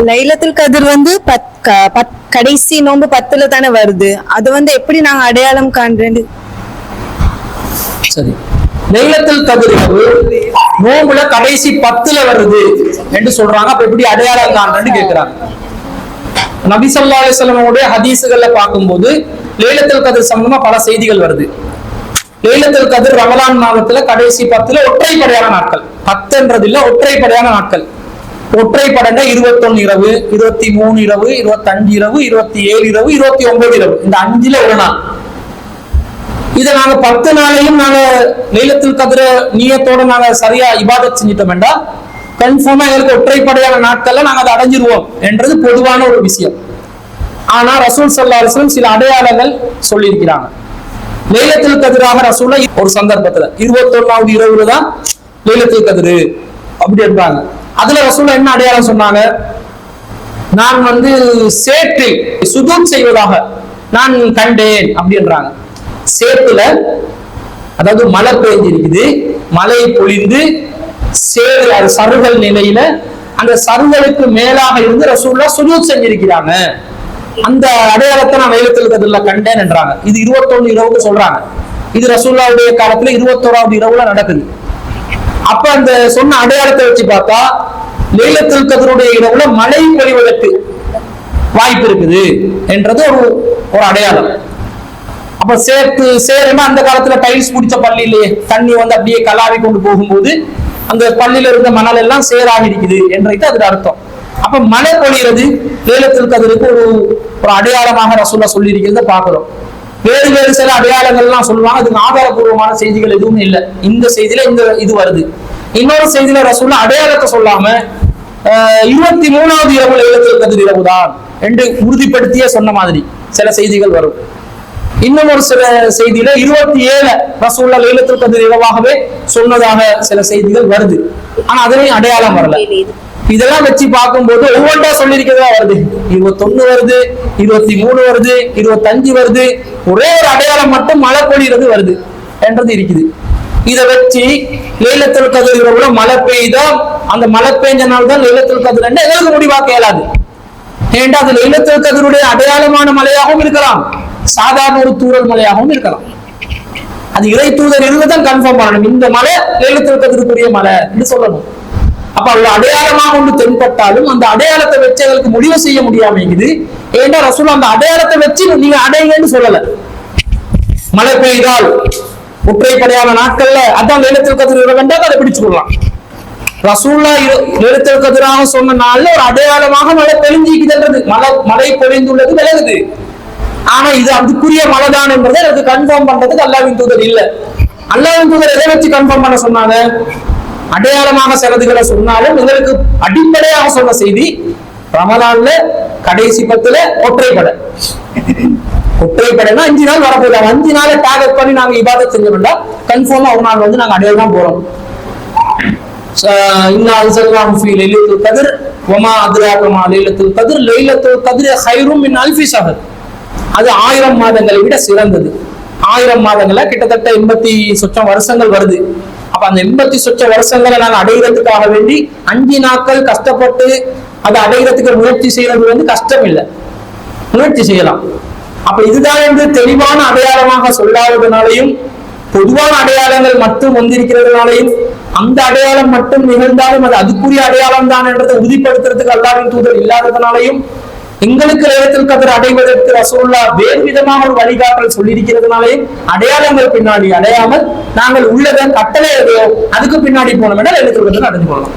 லைலத்துல் கதிர் கடைசி நோன்பு 10ல தானே வருது. அது எப்படி நாங்க அடையாளம் காண்றது? சரி, லைலத்துல் கதிர் நோன்புல கடைசி 10ல வருது என்று சொல்றாங்க. அப்ப எப்படி அடையாளம் காண்றேன்னு கேட்கிறாங்க. நபி ஸல்லல்லாஹு அலைஹி வஸல்லம் ஹதீஸ்கள்ல பார்க்கும்போது லைலத்துல் கதிர் சம்பந்தமா பல செய்திகள் வருது. லைலத்துல் கதிர் ரமலான் மாதத்துல கடைசி 10ல ஒற்றைப்படையான நாட்கள். 10ன்றது இல்ல, ஒற்றைப்படையான நாட்கள். ஒற்றைப்படைன்னா 21 இரவு, 23 இரவு, 25 இரவு, 27 இரவு, 29 இரவு. இந்த 5ல ஒரு நாள். இதை நாங்க 10 நாளையும் நாங்க லைலத்துல் கதிர நியத்தோட நாங்க சரியா இபாதத் செஞ்சிட்டோம்டா கன்ஃபார்மா எங்களுக்கு ஒற்றைப்படையான நாட்கள்ல நாங்க அதை அடைஞ்சிருவோம் என்றது பொதுவான ஒரு விஷயம். ஆனா ரசூல் ஸல்லல்லாஹு அலைஹி வஸல்லம் சில அடையாளங்கள் சொல்லியிருக்கிறாங்க. லைலத்துல் கதிராக ரசூலுல்லாஹ் ஒரு சந்தர்ப்பத்துல 21வது இரவுல தான் லைலத்துல் கதிர் அப்படி இருப்பாங்க. அதுல ரசூலுல்லாஹ் என்ன அடையாளம் சொன்னாங்க? நான் சேற்றை சுஜூத் செய்வதாக நான் கண்டேன் அப்படின்றாங்க. சேத்துல அதாவது மழை பெய்ஞ்சிருக்குது, மழை பொழிந்து சேறு சருகல் நிலையில அந்த சருகலுக்கு மேலாக இருந்து ரசூலுல்லாஹ் சுஜூத் செஞ்சிருக்கிறாங்க. அந்த அடையாளத்தை நான் லைலத்துல் கத்ர்ல கண்டேன் என்றாங்க. இது 21 இரவுக்கு சொல்றாங்க. இது ரசூலுல்லாஹ்வுடைய காலத்துல 21வது இரவுல நடக்குது. அப்ப அந்த சொன்ன அடையாளத்தை வச்சு பார்த்தா லைலத்துல் கத்ருடைய இரவுல மழை பொழிவதற்கு வாய்ப்பு இருக்குது என்றது ஒரு அடையாளம். அப்ப சேருன்னா அந்த காலத்துல டைல்ஸ் பிடிச்ச பள்ளியிலேயே தண்ணி அப்படியே கலாவி கொண்டு போகும்போது அந்த பள்ளியில இருந்த மணல் எல்லாம் சேராகி இருக்குது என்றது அதுக்கு அர்த்தம். அப்ப மழை பொழிகிறது லைலத்துல் கத்ருக்கு ஒரு அடையாளமாக ரசூலுல்லாஹ் சொல்லி இருக்கிறத பாக்குறோம். வேறு வேறு சில அடையாளங்கள்லாம் சொல்லுவாங்க. அதுக்கு ஆதாரபூர்வமான செய்திகள் எதுவும் இல்லை. இந்த செய்தியில இது வருது. இன்னொரு செய்தியில ரசூலுல்லாஹ் அடையாளத்தை சொல்லாம 23வது இரவு லைலத்துல் கத்ர் இரவுதான் என்று உறுதிப்படுத்தியே சொன்ன மாதிரி சில செய்திகள் வரும். இன்னும் ஒரு சில செய்தியில 27 ரசூலுல்லாஹ் லைலத்துல் கத்ர் இரவாகவே சொன்னதாக சில செய்திகள் வருது. ஆனா அதுலயும் அடையாளம் வரல. இதெல்லாம் வச்சு பார்க்கும்போது ஒவ்வொன்றா சொல்லியிருக்கிறதா வருது. 21 வருது, 23 வருது, 25 வருது. ஒரே ஒரு அடையாளம் மட்டும் மழை பொழிகிறது வருது என்றது இருக்குது. இதை வச்சு லைலத்துல் கத்ர் இரவுல மழை பெய்தா அந்த மழை பெய்ஞ்ச நாள் தான் லைலத்துல் கத்ர் எங்களுக்கு முடிவாக்க இயலாது. ஏண்டா அது லைலத்துல் கத்ருடைய அடையாளமான மழையாகவும் இருக்கலாம், சாதாரண ஒரு தூறல் மழையாகவும் இருக்கலாம். அது இறை தூதர் இருந்துதான் கன்ஃபார்ம் பண்ணணும் இந்த மழை லைலத்துல் கத்ருக்குரிய மழை என்று சொல்லணும். அப்ப அவ்வளவு அடையாளமாக ஒன்று தென்பட்டாலும் அந்த அடையாளத்தை வச்சு எங்களுக்கு முடிவு செய்ய முடியாம இருக்குது. ஏண்டா ரசூலுல்லாஹ் அந்த அடையாளத்தை வச்சு நீங்க அடையுங்கன்னு சொல்லல. மழை பெய்தால் ஒற்றைப்படையான நாட்கள்ல அதான் லைலத்துல் கத்ர் இரவுண்டா அதை பிடிச்சு கொள்ளலாம். ரசூலுல்லாஹ் லைலத்துல் கத்ராக சொன்ன நாள்ல ஒரு அடையாளமாக மழை பெய்ஞ்சிக்குதுன்றது மழை பொழிந்துள்ளது விலகுது. ஆனா இது அதுக்குரிய மழைதான் என்பதை எனக்கு கன்ஃபார்ம் பண்றதுக்கு அல்லாஹ்வின் தூதர் இல்ல. அல்லாஹ்வின் தூதர் எதை வச்சு கன்ஃபார்ம் பண்ண சொன்னாங்க? அடையாளமாக சிலதுகளை சொன்னாலும் எங்களுக்கு அடிப்படையாக சொன்ன செய்தி ரமலான்ல கடைசி 10ல ஒற்றைப்படைனா 5 நாள் வரப்போகுது. 5 நாளை டார்கெட் பண்ணி நாங்க இபாதத் செஞ்சோம்னா கன்ஃபார்மா ஒரு நாள் நாங்க அடையாளம் தான் போறோம். இன்னா அன்ஸல்னாஹு ஃபீ லைலத்துல் கத்ர் வமா அத்ராக மா லைலத்துல் கத்ர் லைலத்துல் கத்ர் கைரும் மின் அல்ஃபி ஷஹர். அது 1000 மாதங்களை விட சிறந்தது. 1000 மாதங்கள கிட்டத்தட்ட 80 சொச்சம் வருஷங்கள் வருது. அப்ப அந்த 80 சொச்ச வருஷங்களை நாங்க அடைகிறதுக்காக வேண்டி 5 நாட்கள் கஷ்டப்பட்டு அதை அடைகிறதுக்கு முயற்சி செய்யறது கஷ்டம் இல்லை, முயற்சி செய்யலாம். அப்ப இதுதான் தெளிவான அடையாளமாக சொல்லாததுனாலையும் பொதுவான அடையாளங்கள் மட்டும் வந்திருக்கிறதுனாலையும் அந்த அடையாளம் மட்டும் நிகழ்ந்தாலும் அது அதுக்குரிய அடையாளம் தான் என்றதை உறுதிப்படுத்துறதுக்கு அல்லாஹ்வின் தூதர் இல்லாததுனாலையும் எங்களுக்கு லைலத்துல் கத்ர் அடைவதற்கு ரசூலுல்லாஹ் வேறு விதமாக ஒரு வழிகாட்டல் சொல்லியிருக்கிறதுனாலையும் அடையாளங்கள் பின்னாடி அடையாமல் நாங்கள் உள்ளதன் கட்டளை அதுக்கு பின்னாடி போனோம் என்றால் லைலத்துல் கத்ர் அடைஞ்சு போகலாம்.